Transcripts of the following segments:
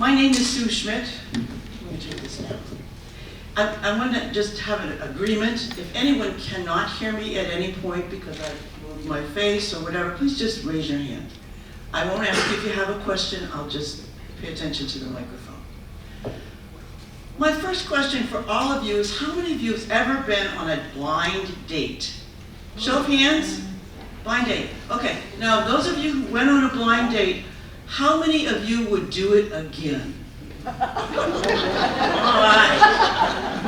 My name is Sue Schmidt. Let me take this down. I want to just have an agreement. If anyone cannot hear me at any point because I moved my face or whatever, please just raise your hand. I won't ask if you have a question. I'll just pay attention to the microphone. My first question for all of you is, how many of you have ever been on a blind date? Show of hands. Blind date. Okay, now those of you who went on a blind date, how many of you would do it again? All right.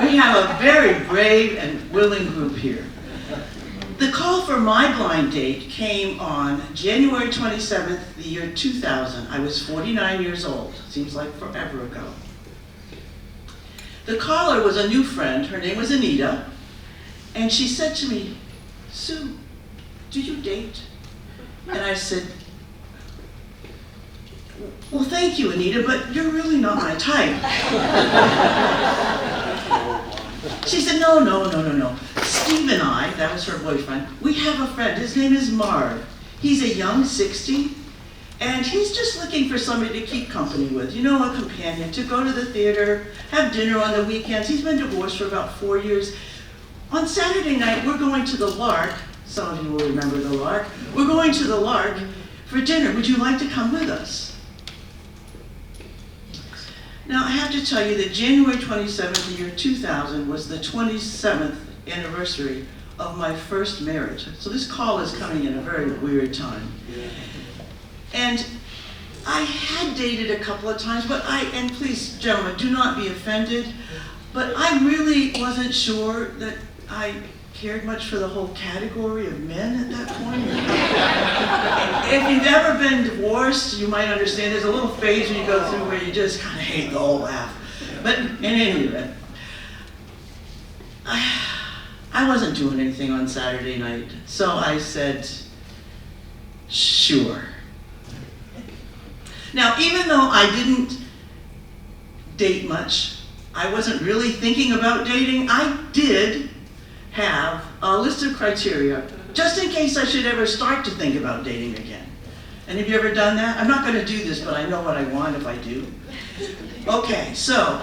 We have a very brave and willing group here. The call for my blind date came on January 27th, the year 2000. I was 49 years old. Seems like forever ago. The caller was a new friend. Her name was Anita. And she said to me, "Sue, do you date?" And I said, "Well, thank you, Anita, but you're really not my type." She said, no. Steve and I, that was her boyfriend, we have a friend. His name is Marv. He's a young 60, and he's just looking for somebody to keep company with. You know, a companion, to go to the theater, have dinner on the weekends. He's been divorced for about 4 years. On Saturday night, we're going to the Lark. Some of you will remember the Lark. We're going to the Lark for dinner. Would you like to come with us? Now, I have to tell you that January 27th, the year 2000, was the 27th anniversary of my first marriage. So this call is coming in a very weird time. And I had dated a couple of times, but and please, gentlemen, do not be offended, but I really wasn't sure that I cared much for the whole category of men at that point. If you've ever been divorced, you might understand there's a little phase when you go through where you just kind of hate the whole laugh. But in any event, I wasn't doing anything on Saturday night, so I said, sure. Now, even though I didn't date much, I wasn't really thinking about dating, I did have a list of criteria, just in case I should ever start to think about dating again. And have you ever done that? I'm not going to do this, but I know what I want if I do. Okay, so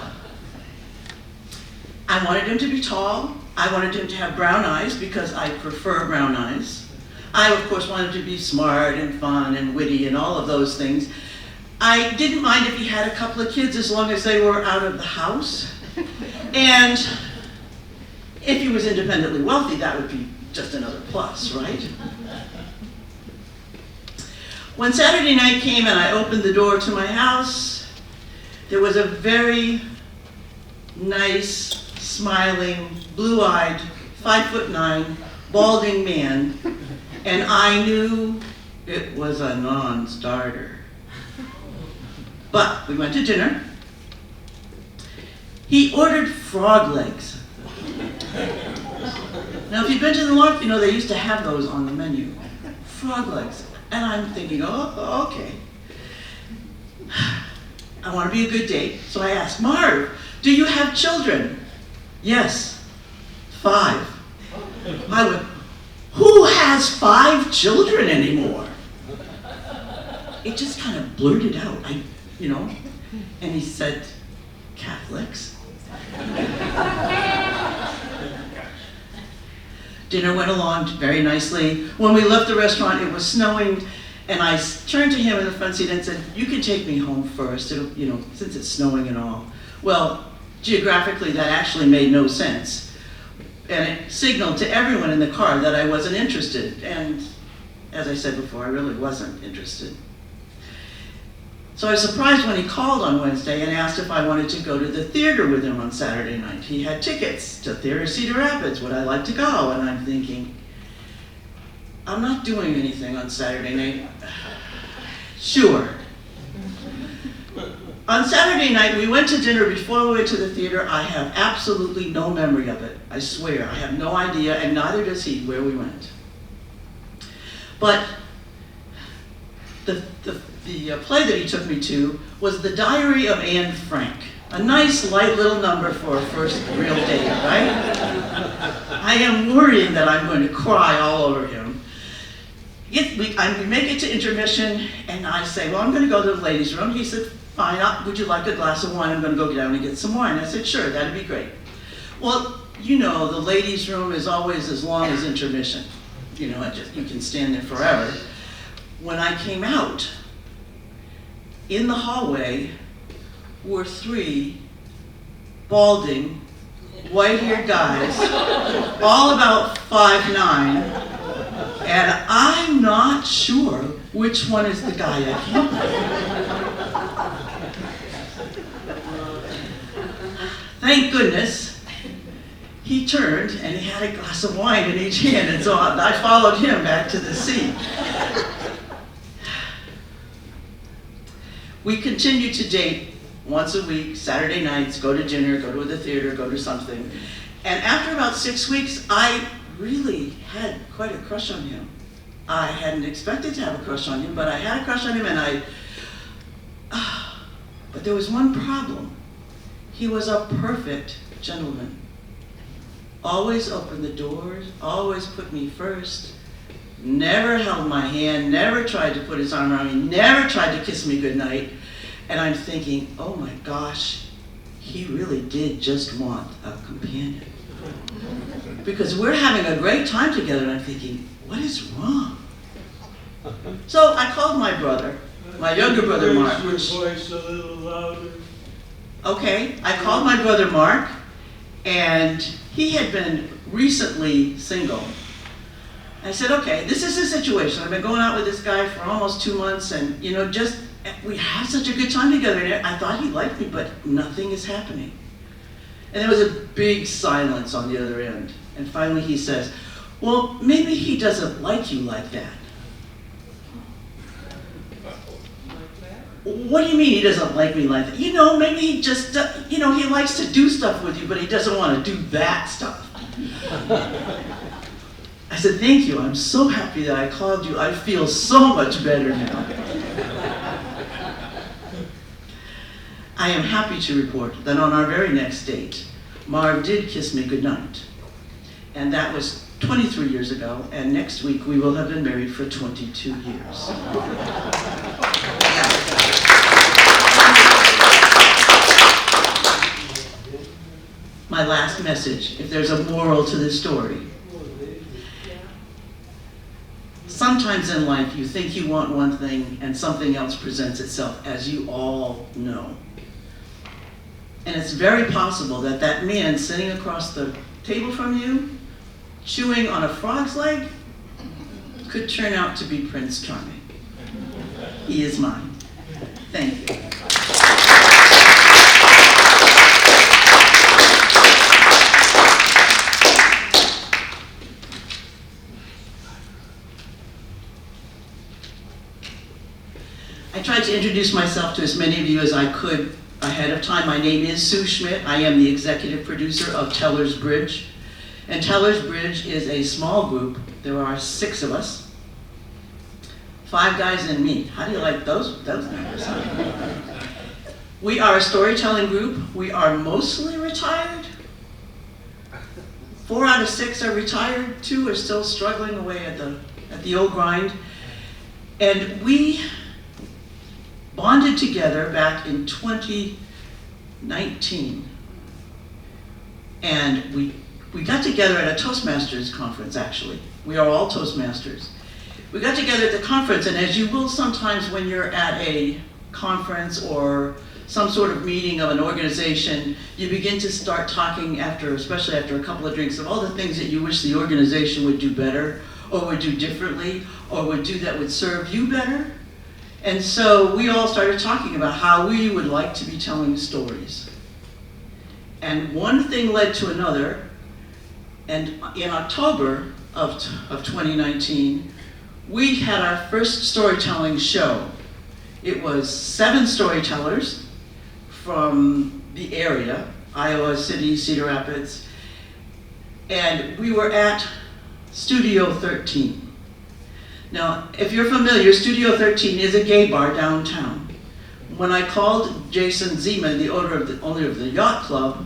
I wanted him to be tall. I wanted him to have brown eyes because I prefer brown eyes. I, of course, wanted him to be smart and fun and witty and all of those things. I didn't mind if he had a couple of kids as long as they were out of the house. And if he was independently wealthy, that would be just another plus, right? When Saturday night came and I opened the door to my house, there was a very nice, smiling, blue-eyed, 5'9", balding man, and I knew it was a non-starter. But we went to dinner. He ordered frog legs. Now, if you've been to the Lark, you know they used to have those on the menu. Frog legs. And I'm thinking, oh, okay. I want to be a good date. So I asked, Marv, do you have children? Yes, 5. I went, who has 5 children anymore? It just kind of blurted out, and he said, Catholics. Dinner went along very nicely. When we left the restaurant, it was snowing, and I turned to him in the front seat and said, "You can take me home first, since it's snowing and all." Well, geographically, that actually made no sense. And it signaled to everyone in the car that I wasn't interested. And as I said before, I really wasn't interested. So I was surprised when he called on Wednesday and asked if I wanted to go to the theater with him on Saturday night. He had tickets to Theater Cedar Rapids. Would I like to go? And I'm thinking, I'm not doing anything on Saturday night. Sure. On Saturday night, we went to dinner before we went to the theater. I have absolutely no memory of it. I swear, I have no idea, and neither does he, where we went. But the play that he took me to was The Diary of Anne Frank. A nice, light little number for a first real date, right? I am worrying that I'm going to cry all over him. We make it to intermission, and I say, well, I'm going to go to the ladies' room. He said, fine, would you like a glass of wine? I'm gonna go down and get some wine. I said, sure, that'd be great. Well, you know, the ladies' room is always as long as intermission. You know, you can stand there forever. When I came out, in the hallway were 3 balding, white-haired guys, all about 5'9", and I'm not sure which one is the guy I came with. Thank goodness, he turned and he had a glass of wine in each hand, and so I followed him back to the seat. We continued to date once a week, Saturday nights, go to dinner, go to the theater, go to something. And after about 6 weeks, I really had quite a crush on him. I hadn't expected to have a crush on him, but I had a crush on him, and but there was one problem. He was a perfect gentleman. Always opened the doors, always put me first, never held my hand, never tried to put his arm around me, never tried to kiss me goodnight. And I'm thinking, oh my gosh, he really did just want a companion. Because we're having a great time together, and I'm thinking, what is wrong? So I called my brother, my younger brother Mark. Raise your voice a little louder. Okay, I called my brother Mark, and he had been recently single. I said, okay, this is the situation. I've been going out with this guy for almost 2 months, and you know, we have such a good time together. And I thought he liked me, but nothing is happening. And there was a big silence on the other end. And finally he says, well, maybe he doesn't like you like that. What do you mean he doesn't like me like that? You know, maybe he just, you know, he likes to do stuff with you, but he doesn't want to do that stuff. I said, thank you. I'm so happy that I called you. I feel so much better now. I am happy to report that on our very next date, Marv did kiss me goodnight. And that was 23 years ago, and next week we will have been married for 22 years. My last message, if there's a moral to this story. Sometimes in life you think you want one thing and something else presents itself, as you all know. And it's very possible that that man sitting across the table from you, chewing on a frog's leg, could turn out to be Prince Charming. He is mine. Thank you. I tried to introduce myself to as many of you as I could ahead of time. My name is Sue Schmidt. I am the executive producer of TellersBridge. And TellersBridge is a small group. There are 6 of us. 5 guys and me. How do you like those numbers? We are a storytelling group. We are mostly retired. 4 out of 6 are retired. 2 are still struggling away at the old grind. And we bonded together back in 2019. And we got together at a Toastmasters conference, actually. We are all Toastmasters. We got together at the conference, and as you will sometimes when you're at a conference or some sort of meeting of an organization, you begin to start talking especially after a couple of drinks, of all the things that you wish the organization would do better, or would do differently, or would do that would serve you better. And so we all started talking about how we would like to be telling stories. And one thing led to another, and in October of 2019, we had our first storytelling show. It was 7 storytellers from the area, Iowa City, Cedar Rapids, and we were at Studio 13. Now, if you're familiar, Studio 13 is a gay bar downtown. When I called Jason Zeman, the owner of the yacht club,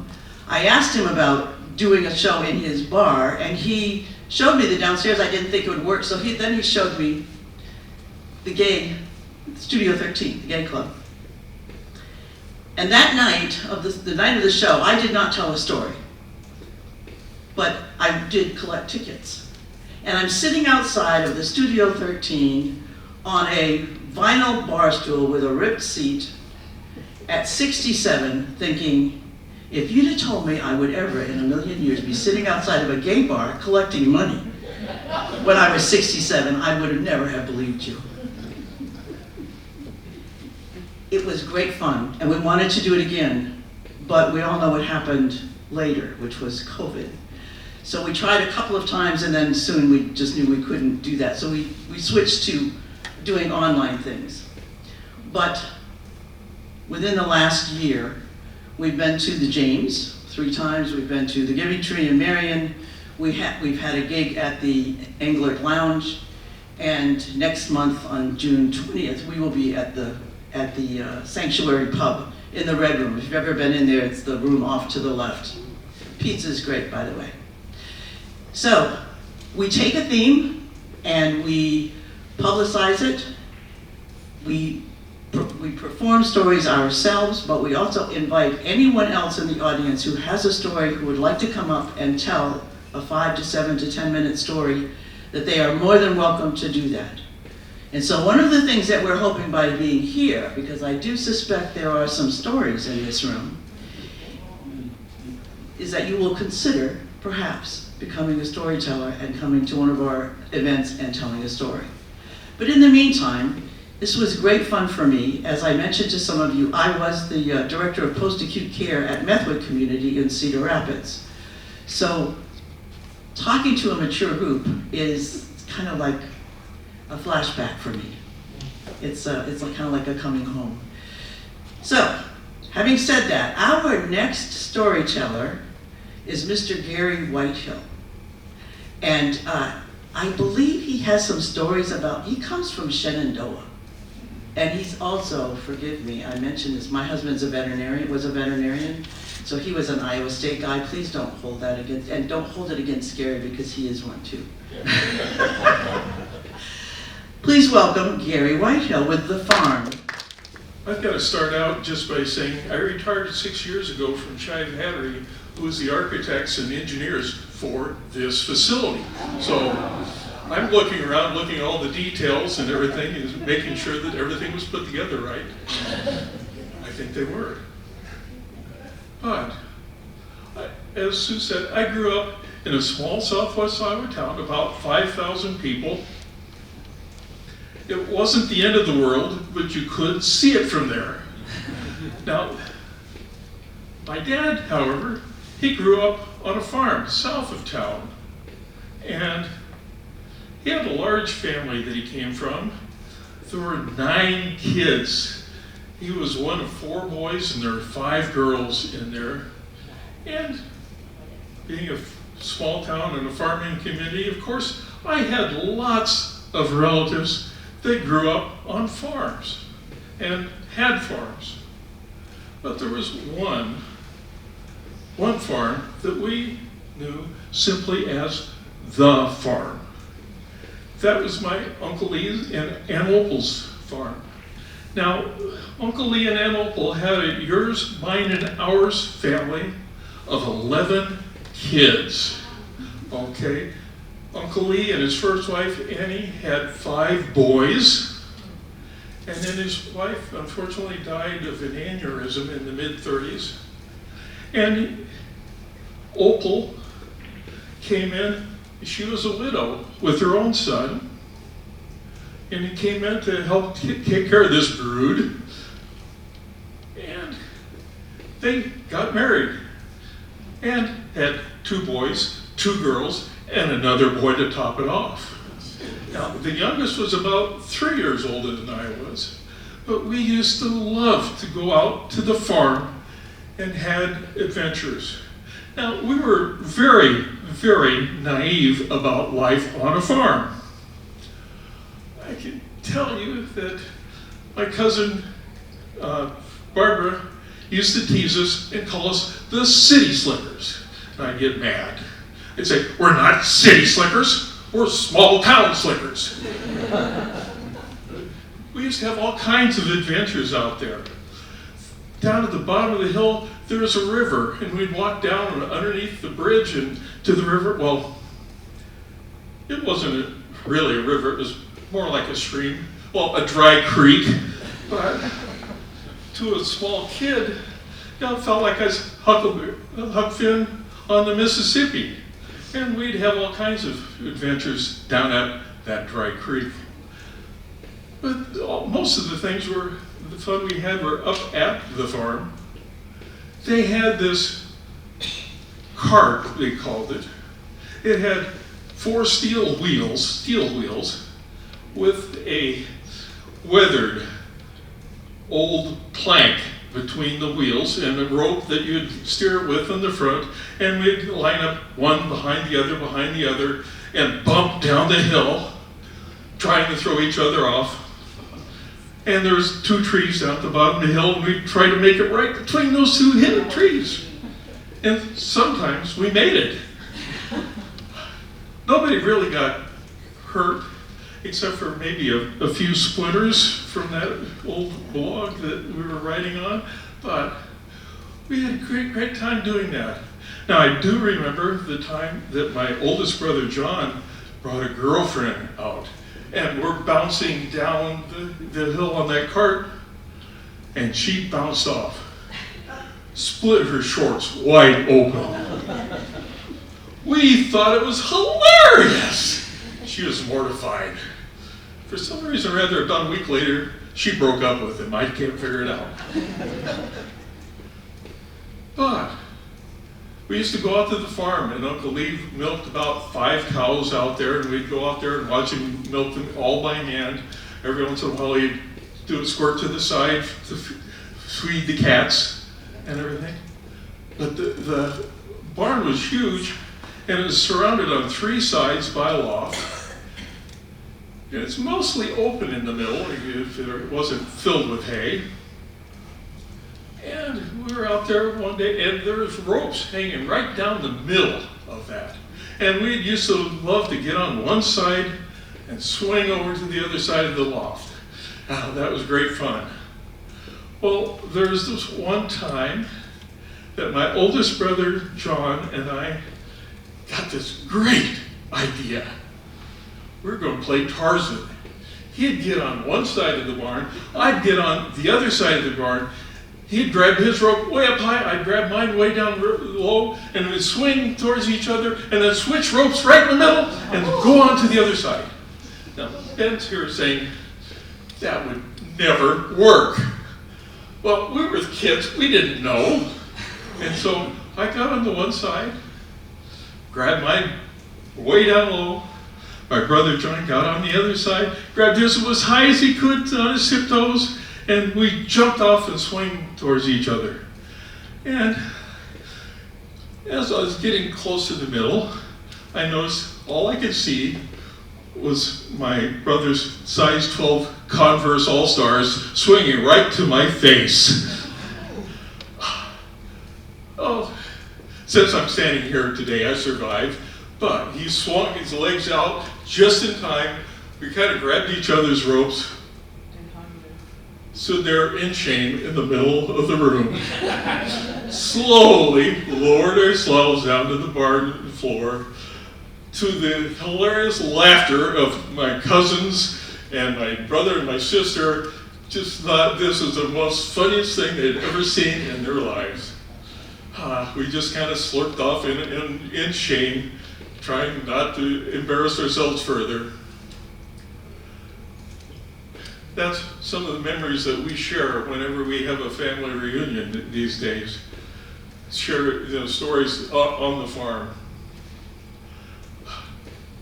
I asked him about doing a show in his bar, and he showed me the downstairs. I didn't think it would work, so then he showed me the Studio 13, the gay club. And that night, the night of the show, I did not tell a story, but I did collect tickets. And I'm sitting outside of the Studio 13 on a vinyl bar stool with a ripped seat at 67, thinking, if you'd have told me I would ever in a million years be sitting outside of a gay bar collecting money when I was 67, I would have never have believed you. It was great fun, and we wanted to do it again, but we all know what happened later, which was COVID. So we tried a couple of times, and then soon we just knew we couldn't do that. So we switched to doing online things. But within the last year, we've been to the James 3 times, we've been to the Giving Tree in Marion, we've had a gig at the Englert Lounge, and next month on June 20th, we will be at the Sanctuary Pub in the Red Room. If you've ever been in there, it's the room off to the left. Pizza's great, by the way. So, we take a theme and we publicize it. We perform stories ourselves, but we also invite anyone else in the audience who has a story who would like to come up and tell a 5 to 7 to 10 minute story, that they are more than welcome to do that. And so one of the things that we're hoping by being here, because I do suspect there are some stories in this room, is that you will consider, perhaps, becoming a storyteller and coming to one of our events and telling a story. But in the meantime, this was great fun for me. As I mentioned to some of you, I was the director of post-acute care at Methwood Community in Cedar Rapids. So talking to a mature group is kind of like a flashback for me. It's like, kind of like a coming home. So, having said that, our next storyteller is Mr. Gary Whitehill. And I believe he has some stories about, he comes from Shenandoah. And he's also, forgive me, I mentioned this, my husband's was a veterinarian, so he was an Iowa State guy. Please don't hold that against, and don't hold it against Gary because he is one too. Please welcome Gary Whitehill with The Farm. I've got to start out just by saying I retired 6 years ago from Shive Hattery, who was the architects and engineers for this facility. So I'm looking around, looking at all the details and everything, and making sure that everything was put together right. I think they were. But, as Sue said, I grew up in a small southwest Iowa town, about 5,000 people. It wasn't the end of the world, but you could see it from there. Now, my dad, however, he grew up on a farm south of town. And he had a large family that he came from. There were 9 kids. He was one of 4 boys, and there were 5 girls in there. And being a small town and a farming community, of course, I had lots of relatives that grew up on farms and had farms. But there was one farm that we knew simply as the farm. That was my Uncle Lee and Aunt Opal's farm. Now, Uncle Lee and Aunt Opal had a yours, mine, and ours family of 11 kids, okay? Uncle Lee and his first wife, Annie, had 5 boys, and then his wife unfortunately died of an aneurysm in the mid-30s. And Opal came in, she was a widow with her own son, and he came in to help take care of this brood, and they got married and had 2 boys, 2 girls, and another boy to top it off. Now, the youngest was about 3 years older than I was, but we used to love to go out to the farm and had adventures. Now, we were very, very naive about life on a farm. I can tell you that my cousin Barbara used to tease us and call us the city slickers. And I'd get mad. They'd say, we're not city slickers, we're small town slickers. We used to have all kinds of adventures out there. down at the bottom of the hill, there was a river, and we'd walk down underneath the bridge and to the river. Well, it wasn't really a river, it was more like a stream, well, a dry creek. But to a small kid, it felt like I was Huck Finn on the Mississippi. And we'd have all kinds of adventures down at that dry creek. But most of the things the fun we had were up at the farm. They had this cart, they called it. It had 4 steel wheels, with a weathered old plank between the wheels and a rope that you'd steer it with in the front, and we'd line up one behind the other, and bump down the hill, trying to throw each other off. And there was 2 trees down at the bottom of the hill, and we'd try to make it right between those 2 hidden trees. And sometimes we made it. Nobody really got hurt, except for maybe a few splinters from that old log that we were riding on. But we had a great time doing that. Now, I do remember the time that my oldest brother, John, brought a girlfriend out. And we're bouncing down the hill on that cart, and she bounced off, split her shorts wide open. We thought it was hilarious. She was mortified. For some reason or other, about a week later, she broke up with him. I can't figure it out. But we used to go out to the farm, and Uncle Lee milked about 5 cows out there, and we'd go out there and watch him milk them all by hand. Every once in a while, he'd do a squirt to the side to feed the cats and everything. But the barn was huge, and it was surrounded on 3 sides by a loft. And it's mostly open in the middle if it wasn't filled with hay. And we were out there one day, and there was ropes hanging right down the middle of that. And we used to love to get on one side and swing over to the other side of the loft. Oh, that was great fun. Well, there was this one time that my oldest brother, John, and I got this great idea. We were going to play Tarzan. He'd get on one side of the barn, I'd get on the other side of the barn. He'd grab his rope way up high, I'd grab mine way down low, and we'd swing towards each other, and then switch ropes right in the middle, and go on to the other side. Now, Ben's here saying, that would never work. Well, we were kids, we didn't know. And so I got on the one side, grabbed mine way down low. My brother John got on the other side, grabbed his as high as he could on his tiptoes, and we jumped off and swung towards each other. And as I was getting close to the middle, I noticed all I could see was my brother's size 12 Converse All-Stars swinging right to my face. Oh, since I'm standing here today, I survived, but he swung his legs out just in time. We kind of grabbed each other's ropes, stood there in shame in the middle of the room, slowly lowered ourselves down to the barn floor, to the hilarious laughter of my cousins and my brother and my sister. Just thought this was the most funniest thing they'd ever seen in their lives. We just kind of slurped off in shame, trying not to embarrass ourselves further. That's some of the memories that we share whenever we have a family reunion these days. Share stories on the farm.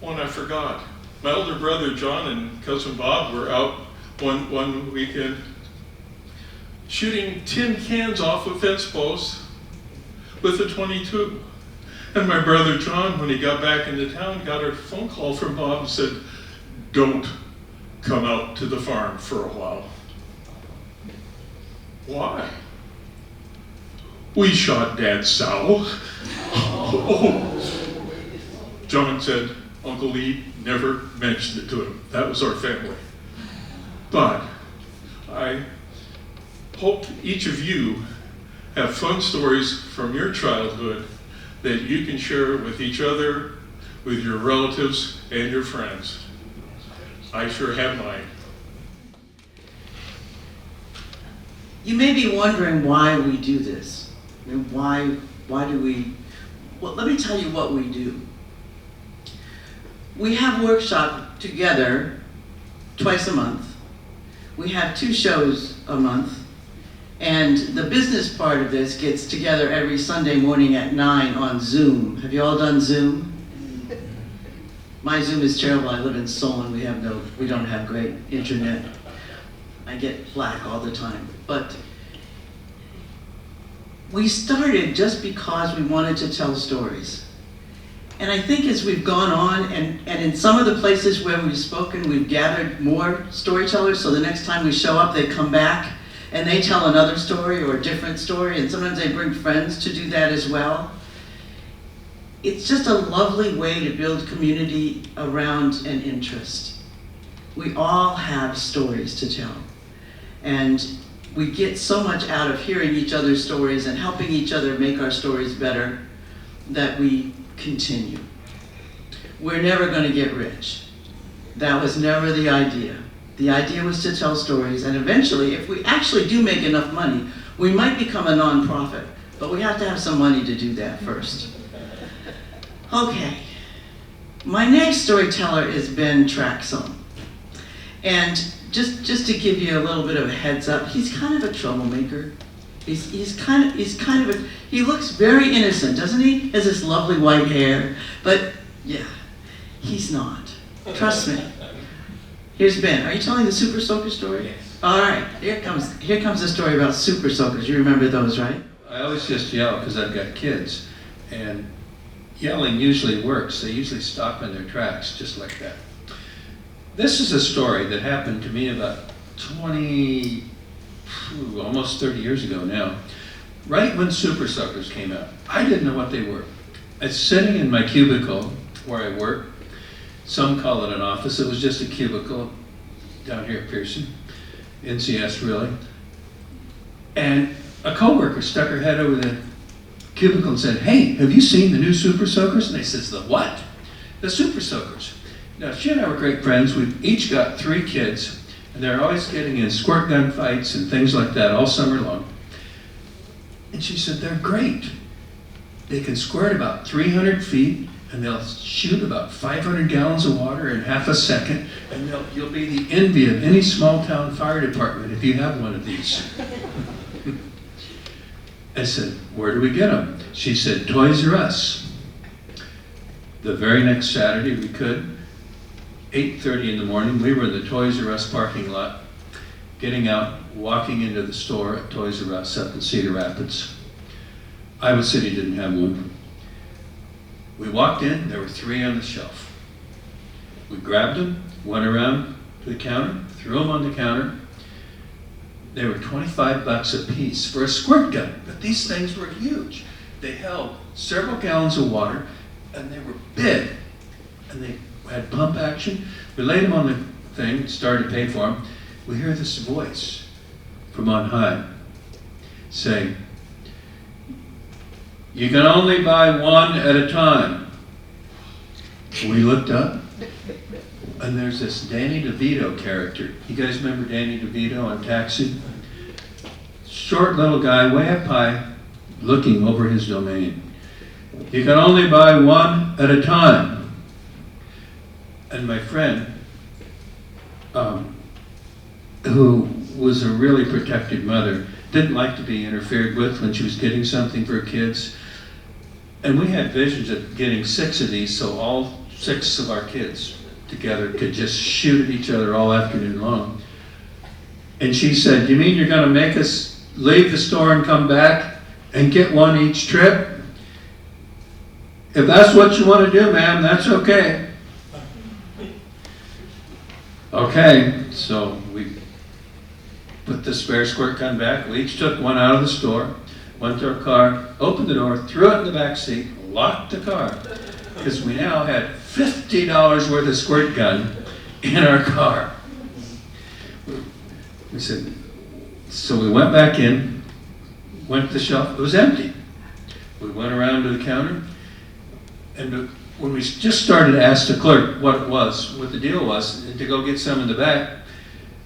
One I forgot. My older brother John and cousin Bob were out one weekend shooting tin cans off a fence post with a .22. And my brother John, when he got back into town, got a phone call from Bob and said, "Don't come out to the farm for a while." Why? "We shot Dad's sow." Oh. John said Uncle Lee never mentioned it to him. That was our family. But I hope each of you have fun stories from your childhood that you can share with each other, with your relatives, and your friends. I sure have mine. You may be wondering why we do this. I mean, why do we? Well, let me tell you what we do. We have workshop together twice a month. We have 2 shows a month. And the business part of this gets together every Sunday morning at 9 on Zoom. Have you all done Zoom? My Zoom is terrible. I live in Seoul and we don't have great internet. I get flack all the time. But we started just because we wanted to tell stories. And I think as we've gone on, and in some of the places where we've spoken, we've gathered more storytellers, so the next time we show up, they come back and they tell another story or a different story, and sometimes they bring friends to do that as well. It's just a lovely way to build community around an interest. We all have stories to tell. And we get so much out of hearing each other's stories and helping each other make our stories better that we continue. We're never going to get rich. That was never the idea. The idea was to tell stories, and eventually, if we actually do make enough money, we might become a nonprofit, but we have to have some money to do that first. Okay, my next storyteller is Ben Traxel. And just to give you a little bit of a heads up, he's kind of a troublemaker. He looks very innocent, doesn't he? He has this lovely white hair, but yeah, he's not. Trust me. Here's Ben. Are you telling the Super Soaker story? Yes. All right, here comes the story about Super Soakers. You remember those, right? I always just yell because I've got kids, and yelling usually works. They usually stop in their tracks, just like that. This is a story that happened to me about almost 30 years ago now, right when Super Soakers came out. I didn't know what they were. I was sitting in my cubicle where I work. Some call it an office. It was just a cubicle down here at Pearson, NCS really. And a coworker stuck her head over the cubicle and said, "Hey, have you seen the new Super Soakers?" And I says, "The what?" "The Super Soakers." Now, she and I were great friends. We've each got 3 kids, and they're always getting in squirt gun fights and things like that all summer long. And she said, "They're great. They can squirt about 300 feet, and they'll shoot about 500 gallons of water in half a second, and you'll be the envy of any small town fire department if you have one of these." I said, "Where do we get them?" She said, "Toys R Us." The very next Saturday we could, 8:30 in the morning, we were in the Toys R Us parking lot, getting out, walking into the store at Toys R Us up in Cedar Rapids. Iowa City didn't have one. We walked in, there were 3 on the shelf. We grabbed them, went around to the counter, threw them on the counter. They were $25 a piece for a squirt gun, but these things were huge. They held several gallons of water, and they were big, and they had pump action. We laid them on the thing, started to pay for them. We hear this voice from on high saying, "You can only buy 1 at a time." We looked up, and there's this Danny DeVito character. You guys remember Danny DeVito on Taxi? Short little guy, way up high, looking over his domain. "You can only buy 1 at a time." And my friend, who was a really protected mother, didn't like to be interfered with when she was getting something for her kids. And we had visions of getting 6 of these so all 6 of our kids together could just shoot at each other all afternoon long. And she said, "You mean you're going to make us leave the store and come back and get 1 each trip? If that's what you want to do, ma'am, that's okay." Okay, so we put the spare squirt gun back. We each took 1 out of the store, went to our car, opened the door, threw it in the back seat, locked the car, because we now had $50 worth of squirt gun in our car. We said, So we went back in, went to the shelf, it was empty. We went around to the counter, and when we just started to ask the clerk what it was, what the deal was, and to go get some in the back,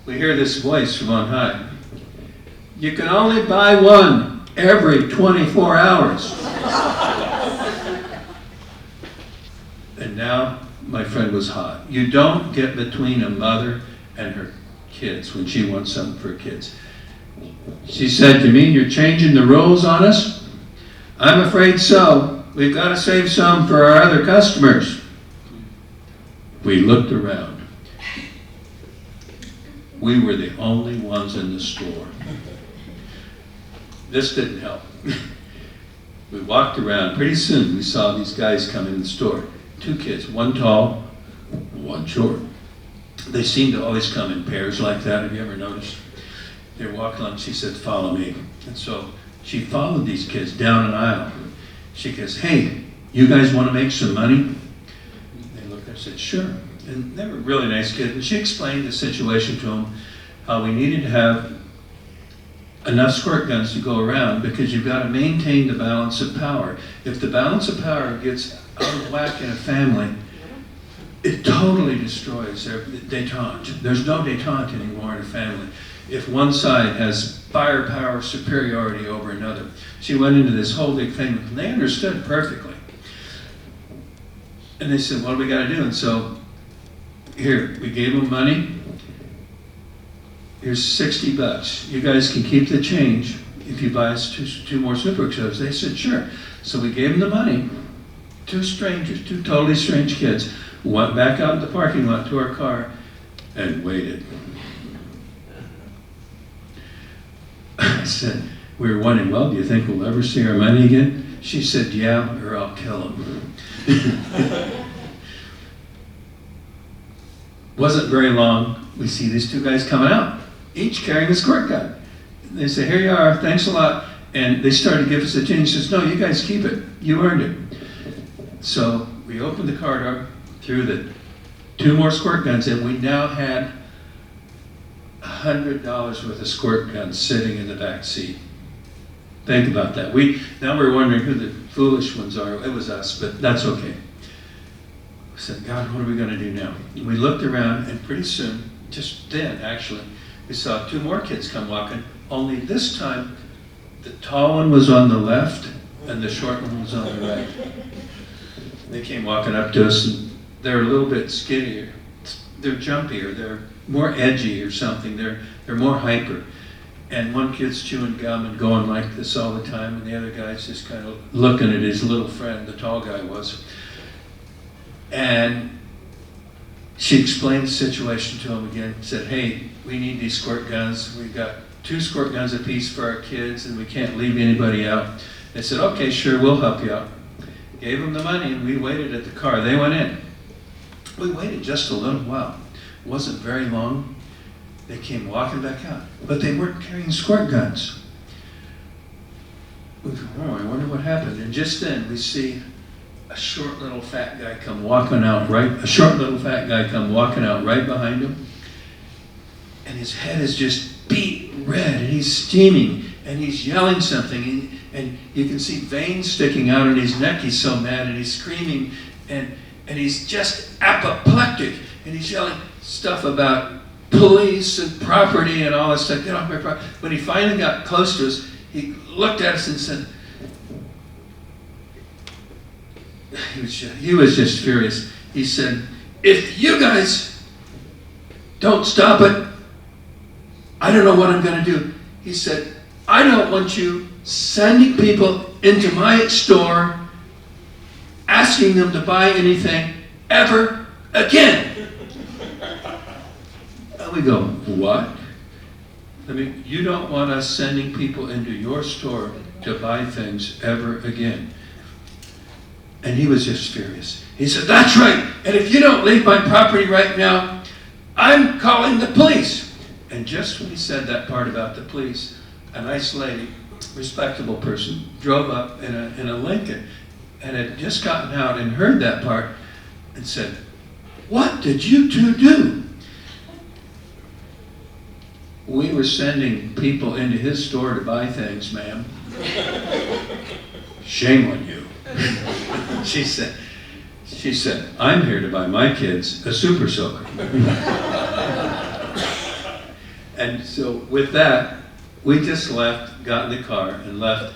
we hear this voice from on high. You can only buy one every 24 hours. And now my friend was hot. You don't get between a mother and her kids when she wants something for her kids. She said to me, you're changing the rules on us? I'm afraid so. We've got to save some for our other customers. We looked around. We were the only ones in the store. This didn't help. We walked around. Pretty soon we saw these guys come in the store. 2 kids, one tall, one short. They seem to always come in pairs like that. Have you ever noticed? They were walking along. She said, follow me. And so she followed these kids down an aisle. She goes, hey, you guys want to make some money? They looked at her and said, sure. And they were really nice kids. And she explained the situation to them, how we needed to have enough squirt guns to go around because you've got to maintain the balance of power. If the balance of power gets out of whack in a family, it totally destroys their détente. There's no détente anymore in a family. If one side has firepower superiority over another. She went into this whole big thing, and they understood perfectly. And they said, what do we got to do? And so, here, we gave them money. Here's $60. You guys can keep the change if you buy us two more super sodas. They said, sure. So we gave them the money. 2 strangers, 2 totally strange kids, went back out in the parking lot to our car and waited. I said, we were wondering, well, do you think we'll ever see our money again? She said, yeah, or I'll kill him. Wasn't very long, we see these 2 guys coming out, each carrying a squirt gun. They say, here you are, thanks a lot. And they started to give us the change. She says, no, you guys keep it. You earned it. So we opened the car door, threw the 2 more squirt guns in. We now had $100 worth of squirt guns sitting in the back seat. Think about that. Now we're wondering who the foolish ones are. It was us, but that's okay. We said, God, what are we going to do now? And we looked around, and pretty soon, just then actually, we saw 2 more kids come walking, only this time the tall one was on the left and the short one was on the right. They came walking up to us, and they're a little bit skinnier. They're jumpier. They're more edgy or something. They're more hyper. And one kid's chewing gum and going like this all the time, and the other guy's just kind of looking at his little friend, the tall guy was. And she explained the situation to him again, said, hey, we need these squirt guns. We've got 2 squirt guns apiece for our kids, and we can't leave anybody out. They said, okay, sure, we'll help you out. Gave them the money, and we waited at the car. They went in. We waited just a little while. It wasn't very long. They came walking back out, but they weren't carrying squirt guns. We go, oh, I wonder what happened. And just then we see a short little fat guy come walking out right behind him. And his head is just beet red, and he's steaming, and he's yelling something, and you can see veins sticking out on his neck. He's so mad, and he's screaming, and he's just apoplectic, and he's yelling stuff about police and property and all this stuff. Get off my property. When he finally got close to us, he looked at us and said, he was just furious. He said, if you guys don't stop it, I don't know what I'm going to do. He said, I don't want you sending people into my store asking them to buy anything ever again. And we go, what? I mean, you don't want us sending people into your store to buy things ever again. And he was just furious. He said, that's right. And if you don't leave my property right now, I'm calling the police. And just when he said that part about the police, a nice lady, respectable person, drove up in a Lincoln and had just gotten out and heard that part and said, what did you 2 do? we were sending people into his store to buy things, ma'am. Shame on you. She said, I'm here to buy my kids a Super Soaker. And so with that, we just left, got in the car and left.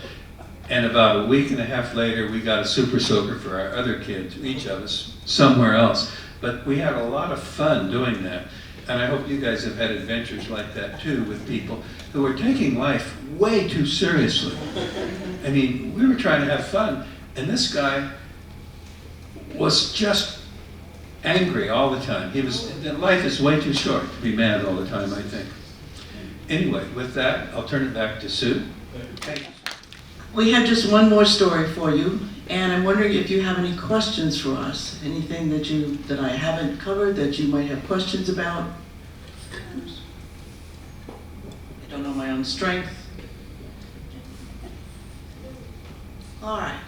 And about a week and a half later, we got a Super Soaker for our other kids, each of us, somewhere else. But we had a lot of fun doing that. And I hope you guys have had adventures like that too, with people who are taking life way too seriously. I mean, we were trying to have fun, and this guy was just angry all the time. Life is way too short to be mad all the time, I think. Anyway, with that, I'll turn it back to Sue. Thank you. We have just one more story for you, and I'm wondering if you have any questions for us. Anything that I haven't covered that you might have questions about? I don't know my own strength. All right.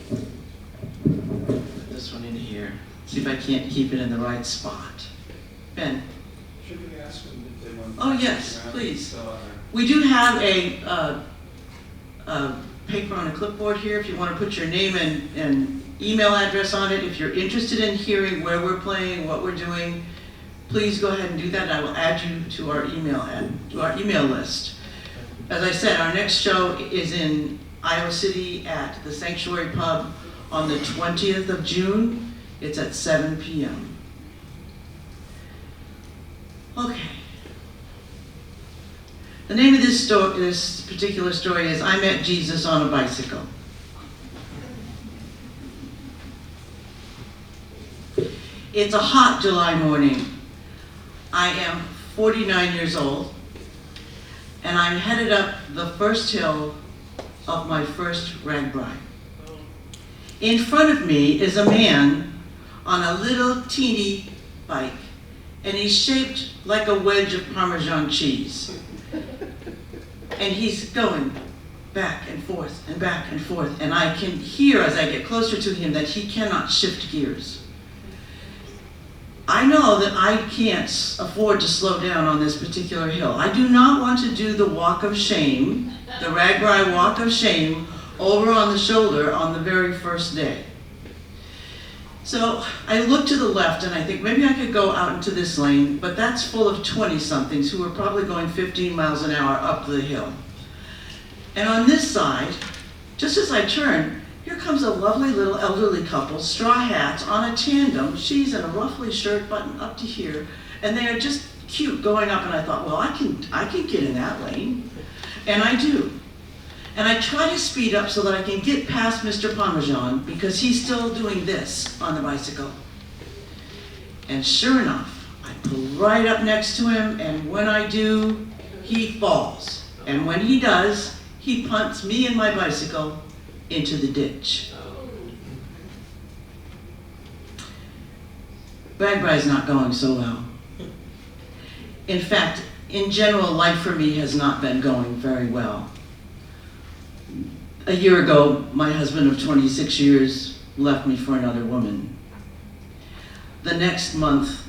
Put this one in here. See if I can't keep it in the right spot. Ben. Should we ask them if they want to? Oh yes, please. So, We do have a paper on a clipboard here if you want to put your name and email address on it. If you're interested in hearing where we're playing, what we're doing, please go ahead and do that. I will add you to our email list. As I said, our next show is in Iowa City at the Sanctuary Pub on the 20th of June. It's at 7 p.m. Okay. The name of this particular story is I Met Jesus on a Bicycle. It's a hot July morning. I am 49 years old, and I'm headed up the first hill of my first RAGBRAI. In front of me is a man on a little teeny bike, and he's shaped like a wedge of Parmesan cheese. And he's going back and forth and back and forth, and I can hear as I get closer to him that he cannot shift gears. I know that I can't afford to slow down on this particular hill. I do not want to do the walk of shame, the RAGBRAI walk of shame, over on the shoulder on the very first day. So I look to the left and I think maybe I could go out into this lane, but that's full of 20-somethings who are probably going 15 miles an hour up the hill. And on this side, just as I turn, here comes a lovely little elderly couple, straw hats, on a tandem. She's in a ruffly shirt buttoned up to here, and they are just cute going up, and I thought, well, I can get in that lane. And I do. And I try to speed up so that I can get past Mr. Parmesan because he's still doing this on the bicycle. And sure enough, I pull right up next to him, and when I do, he falls. And when he does, he punts me and my bicycle into the ditch. RAGBRAI's not going so well. In fact, in general, life for me has not been going very well. A year ago, my husband of 26 years left me for another woman. The next month,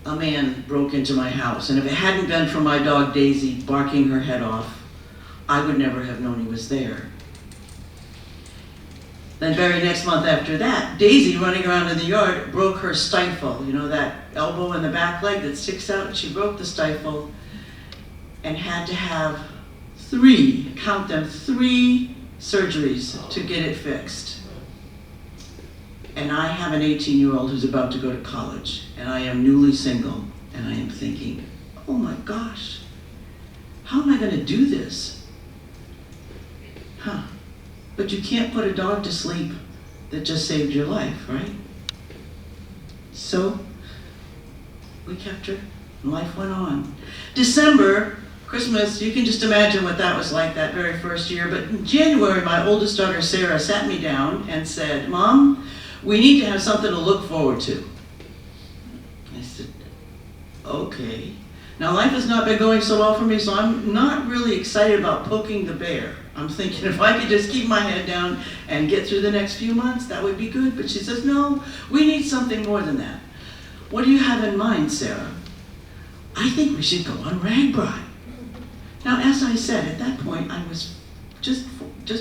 a man broke into my house, and if it hadn't been for my dog Daisy barking her head off, I would never have known he was there. Then very next month after that, Daisy, running around in the yard, broke her stifle. You know, that elbow in the back leg that sticks out? And she broke the stifle and had to have three surgeries to get it fixed. And I have an 18-year-old who's about to go to college, and I am newly single, and I am thinking, oh my gosh, how am I going to do this? But you can't put a dog to sleep that just saved your life, right? So we kept her, and life went on. December, Christmas, you can just imagine what that was like that very first year. But in January, my oldest daughter, Sarah, sat me down and said, Mom, we need to have something to look forward to. I said, okay. Now, life has not been going so well for me, so I'm not really excited about poking the bear. I'm thinking if I could just keep my head down and get through the next few months, that would be good. But she says, no, we need something more than that. What do you have in mind, Sarah? I think we should go on RAGBRAI. Now, as I said, at that point, I was just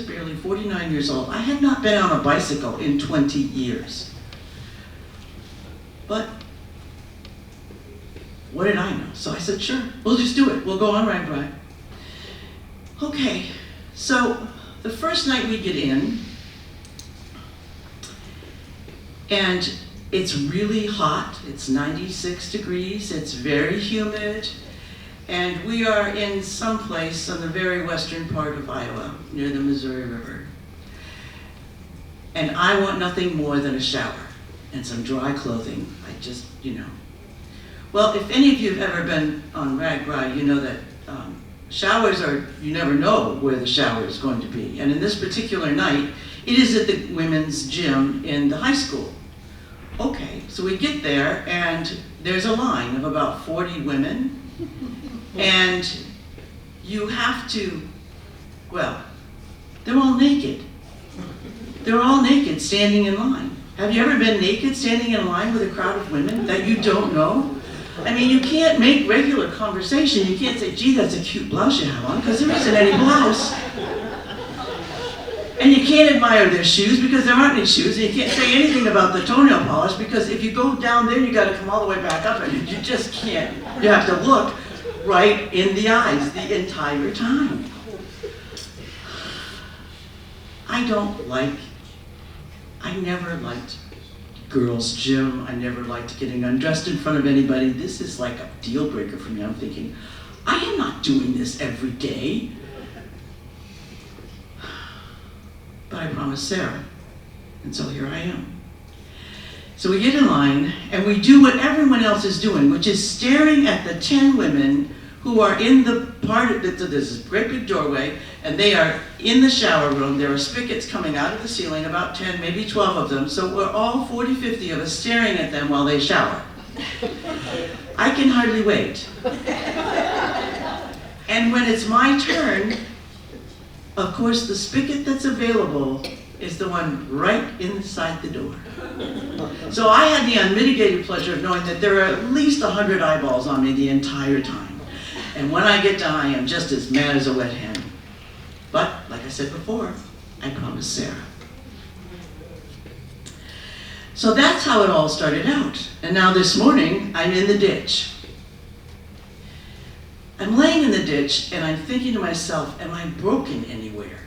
barely 49 years old. I had not been on a bicycle in 20 years. But what did I know? So I said, sure, we'll just do it. We'll go on RAGBRAI. Okay, so the first night we get in, and it's really hot. It's 96 degrees. It's very humid. And we are in some place on the very western part of Iowa, near the Missouri River. And I want nothing more than a shower and some dry clothing. I just, Well, if any of you have ever been on RAGBRAI, you know that showers are, you never know where the shower is going to be. And in this particular night, it is at the women's gym in the high school. Okay, so we get there, and there's a line of about 40 women, and you have to, well, they're all naked. They're all naked standing in line. Have you ever been naked standing in line with a crowd of women that you don't know? I mean, you can't make regular conversation. You can't say, gee, that's a cute blouse you have on, because there isn't any blouse. And you can't admire their shoes because there aren't any shoes. And you can't say anything about the toenail polish because if you go down there, you got to come all the way back up, and you just can't. You have to look right in the eyes the entire time. I never liked girls' gym. I never liked getting undressed in front of anybody. This is like a deal breaker for me. I'm thinking, I am not doing this every day. But I promised Sarah, and so here I am. So we get in line, and we do what everyone else is doing, which is staring at the 10 women who are in the part of there's this great big doorway, and they are in the shower room. There are spigots coming out of the ceiling, about 10, maybe 12 of them. So we're all 40, 50 of us staring at them while they shower. I can hardly wait. And when it's my turn, of course, the spigot that's available is the one right inside the door. So I had the unmitigated pleasure of knowing that there are at least 100 eyeballs on me the entire time. And when I get done, I am just as mad as a wet hen. But, like I said before, I promised Sarah. So that's how it all started out. And now this morning, I'm in the ditch. I'm laying in the ditch, and I'm thinking to myself, am I broken anywhere?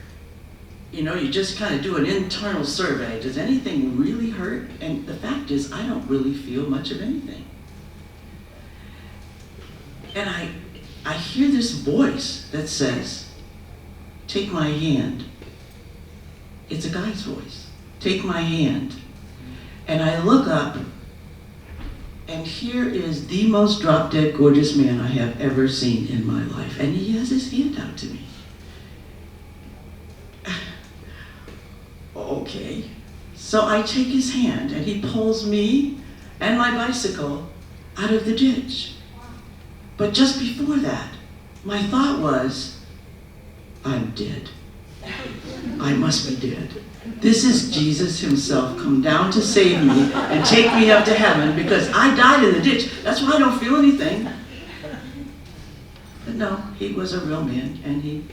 You just kind of do an internal survey. Does anything really hurt? And the fact is, I don't really feel much of anything. And I hear this voice that says, take my hand. It's a guy's voice. Take my hand. And I look up, and here is the most drop-dead gorgeous man I have ever seen in my life. And he has his hand out to me. Okay. So I take his hand, and he pulls me and my bicycle out of the ditch. But just before that, my thought was, I'm dead. I must be dead. This is Jesus himself come down to save me and take me up to heaven because I died in the ditch. That's why I don't feel anything. But no, he was a real man, and he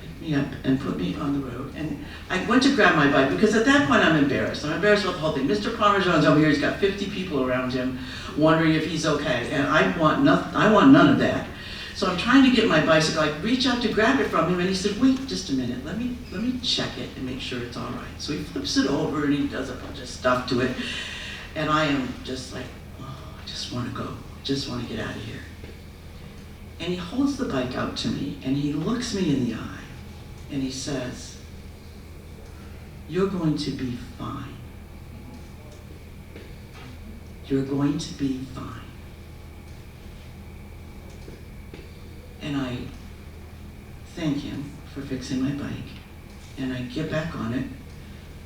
picked me up and put me on the road. And I went to grab my bike because at that point I'm embarrassed. I'm embarrassed about the whole thing. Mr. Parmesan's over here. He's got 50 people around him wondering if he's okay. And I want none of that. So I'm trying to get my bicycle. I reach out to grab it from him, and he said, wait just a minute. Let me check it and make sure it's all right. So he flips it over, and he does a bunch of stuff to it. And I am just like, oh, I just want to go. I just want to get out of here. And he holds the bike out to me, and he looks me in the eye, and he says, you're going to be fine. You're going to be fine. And I thank him for fixing my bike. And I get back on it,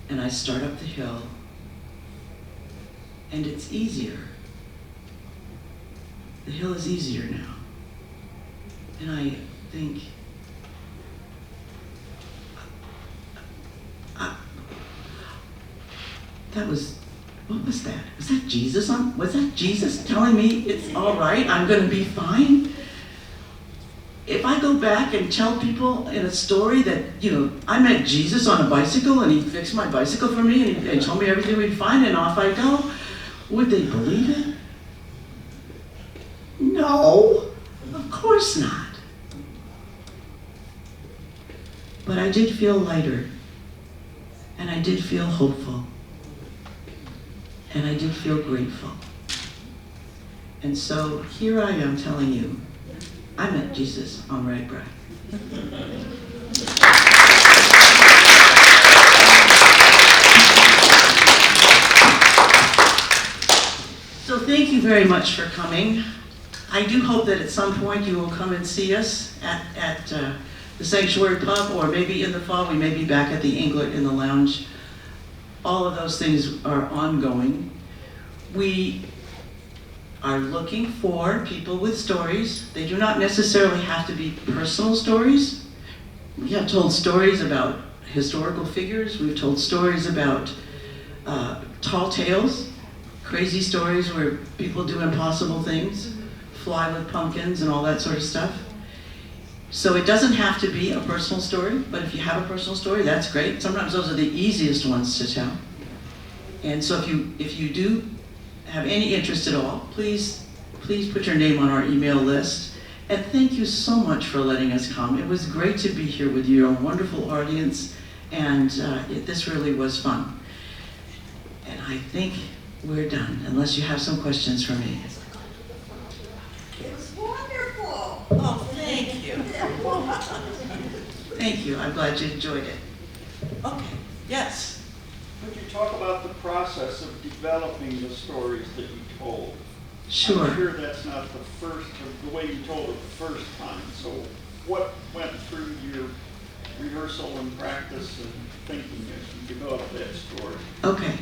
and I start up the hill, and it's easier. The hill is easier now. And I think, that was what was that? Was that Jesus was that Jesus telling me it's all right, I'm gonna be fine? If I go back and tell people in a story that, I met Jesus on a bicycle and he fixed my bicycle for me and told me everything would be fine and off I go, would they believe it? No, of course not. But I did feel lighter, and I did feel hopeful, and I did feel grateful. And so here I am telling you, I met Jesus on Right Breath. So thank you very much for coming. I do hope that at some point you will come and see us at the Sanctuary Pub, or maybe in the fall we may be back at the Inglet in the lounge. All of those things are ongoing. We are looking for people with stories. They do not necessarily have to be personal stories. We have told stories about historical figures. We've told stories about tall tales, crazy stories where people do impossible things, fly with pumpkins and all that sort of stuff. So it doesn't have to be a personal story, but if you have a personal story, that's great. Sometimes those are the easiest ones to tell. And so if you do have any interest at all, please put your name on our email list. And thank you so much for letting us come. It was great to be here with you, a wonderful audience, and this really was fun. And I think we're done, unless you have some questions for me. It was wonderful. Oh, thank you. Thank you. I'm glad you enjoyed it. Okay. Yes. Could you talk about the process of developing the stories that you told? Sure. I'm sure that's not the way you told it the first time. So what went through your rehearsal and practice and thinking as you developed that story? Okay.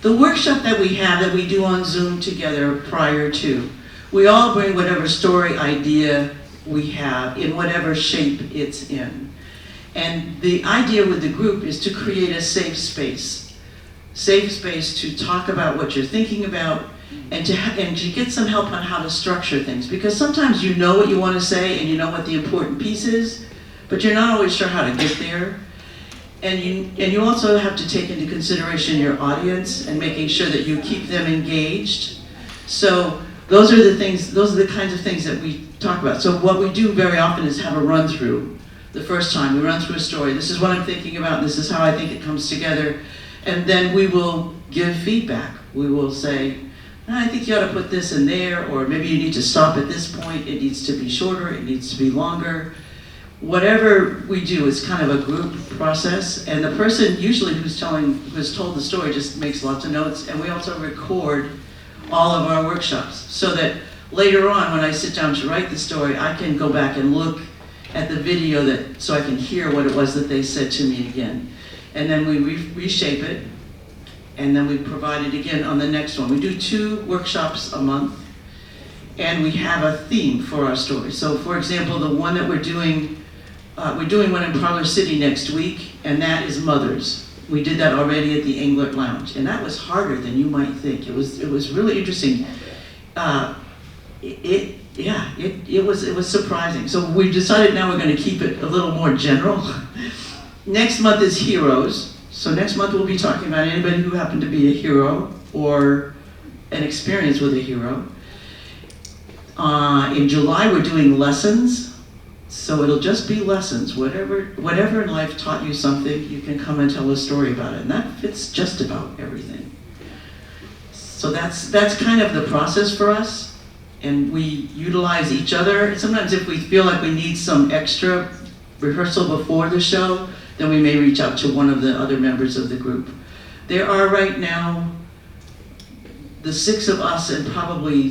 The workshop that we have that we do on Zoom together prior to, we all bring whatever story idea we have in whatever shape it's in. And the idea with the group is to create a safe space to talk about what you're thinking about, and to get some help on how to structure things. Because sometimes you know what you want to say and you know what the important piece is, but you're not always sure how to get there. And you also have to take into consideration your audience and making sure that you keep them engaged. So those are the kinds of things that we talk about. So what we do very often is have a run through. The first time we run through a story, this is what I'm thinking about, this is how I think it comes together, and then we will give feedback. We will say, I think you ought to put this in there, or maybe you need to stop at this point, it needs to be shorter, it needs to be longer. Whatever we do is kind of a group process, and the person usually who's told the story just makes lots of notes, and we also record all of our workshops, so that later on when I sit down to write the story, I can go back and look at the video so I can hear what it was that they said to me again. And then we reshape it, and then we provide it again on the next one. We do 2 workshops a month, and we have a theme for our story. So for example, the one that we're doing one in Parlor City next week, and that is mothers. We did that already at the Inglet Lounge, and that was harder than you might think. It was really interesting. It was surprising. So we decided now we're going to keep it a little more general. Next month is heroes. So next month we'll be talking about anybody who happened to be a hero or an experience with a hero. In July we're doing lessons. So it'll just be lessons. Whatever in life taught you something, you can come and tell a story about it. And that fits just about everything. So that's kind of the process for us. And we utilize each other. Sometimes if we feel like we need some extra rehearsal before the show, then we may reach out to one of the other members of the group. There are right now the 6 of us and probably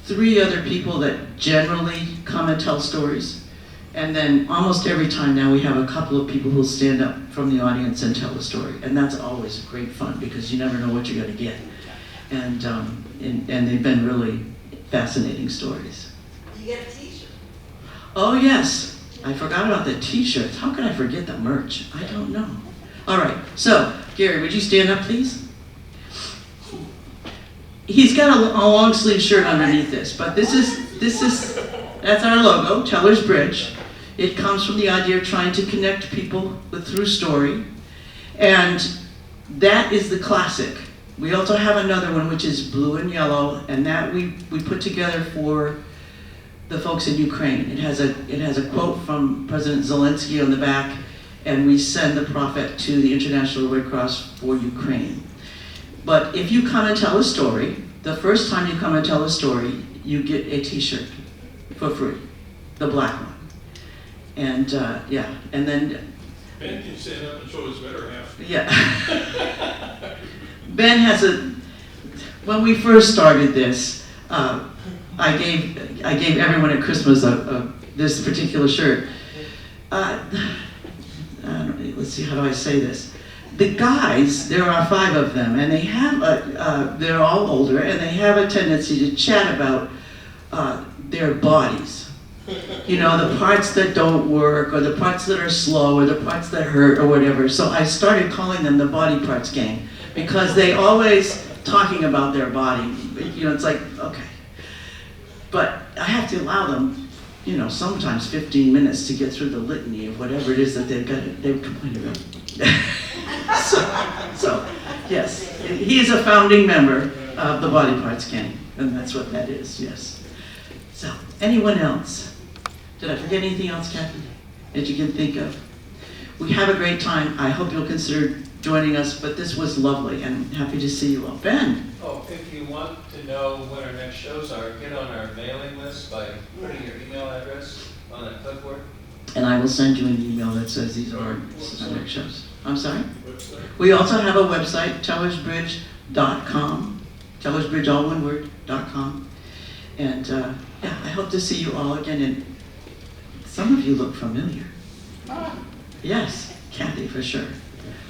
3 other people that generally come and tell stories. And then almost every time now we have a couple of people who stand up from the audience and tell a story. And that's always great fun because you never know what you're going to get. And they've been really fascinating stories. You get a t-shirt. Oh yes, I forgot about the t-shirts. How could I forget the merch? I don't know. All right, so Gary, would you stand up please? He's got a long sleeve shirt underneath this, but that's our logo, TellersBridge. It comes from the idea of trying to connect people through story, and that is the classic. We also have another one which is blue and yellow, and that we put together for the folks in Ukraine. It has a quote from President Zelensky on the back, and we send the profit to the International Red Cross for Ukraine. But if you come and tell a story, the first time you come and tell a story, you get a t-shirt for free, the black one. And yeah, and then Ben can stand up and show his better half. yeah. Ben has when we first started this, I gave everyone at Christmas this particular shirt. Let's see, how do I say this? The guys, there are 5 of them, and they have they're all older, and they have a tendency to chat about their bodies. You know, the parts that don't work, or the parts that are slow, or the parts that hurt, or whatever. So I started calling them the Body Parts Gang, because they always talking about their body. You know, it's like, okay. But I have to allow them, you know, sometimes 15 minutes to get through the litany of whatever it is that they've complained about. so, yes, he is a founding member of the Body Parts Gang, and that's what that is, yes. So, anyone else? Did I forget anything else, Kathy, that you can think of? We have a great time. I hope you'll consider joining us, but this was lovely, and happy to see you all. Ben? Oh, if you want to know when our next shows are, get on our mailing list by putting your email address on that clipboard. And I will send you an email that says these are our next shows. I'm sorry? We also have a website, TellersBridge.com. TellersBridge, all one word, .com. And yeah, I hope to see you all again. And some of you look familiar. Yes, Kathy, for sure.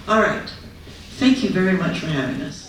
All right. Thank you very much for having us.